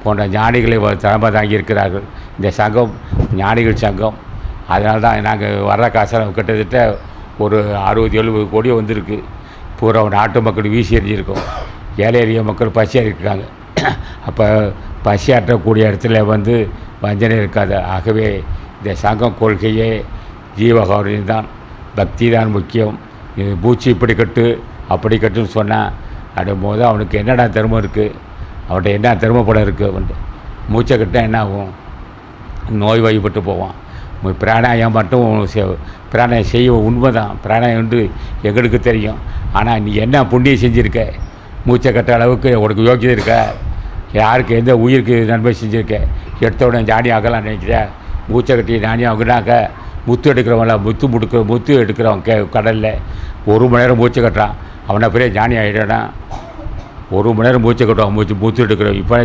போன்ற ஞானிகளை தலைமை தாங்கியிருக்கிறார்கள் இந்த சங்கம், ஞானிகள் சங்கம். அதனால தான் நாங்கள் வர்ற காசெல்லாம் கிட்டத்தட்ட ஒரு 60-70 கோடி வந்திருக்கு. பூரா நாட்டு மக்கள் வீசி எறிஞ்சிருக்கோம். ஏழை எளிய மக்கள் பசியாக இருக்காங்க. அப்போ பசியாற்றக்கூடிய இடத்துல வஞ்சனை இருக்காது. ஆகவே இந்த சங்கம் கொள்கையே ஜீவகாருண்யம் தான், பக்தி தான் முக்கியம். இது பூச்சி இப்படி கட்டு அப்படி கட்டுன்னு சொன்னால் அப்படிங்கும்போது அவனுக்கு என்னடா தர்மம் இருக்குது, அவன்கிட்ட என்ன தர்மப்படம் இருக்குது. அவன்ட்டு மூச்சை கட்டினா என்ன ஆகும், நோய் வாய்ப்பட்டு போவான். பிராணாயம் மட்டும் பிராணாயம் செய்ய உண்மை தான், பிராணாயம் எங்களுக்கு தெரியும். ஆனால் நீ என்ன புண்ணியம் செஞ்சுருக்க, மூச்சை கட்ட அளவுக்கு உனக்கு யோக்கியதை இருக்க, யாருக்கு எந்த உயிருக்கு நன்மை செஞ்சுருக்க, எடுத்த உடனே ஞானி ஆகலாம் நினைக்கிறேன். மூச்சை கட்டி ஞானி ஆகுனாக்க முத்து எடுக்கிறவங்கள முத்து எடுக்கிறவன் கடலில் 1 மணி நேரம் மூச்சை கட்டுறான், அவனை பெரிய ஞானி ஆகிட்டானா. 1 மணி நேரம் மூச்சை கட்டுவான், முத்து எடுக்கிறவன். இப்போ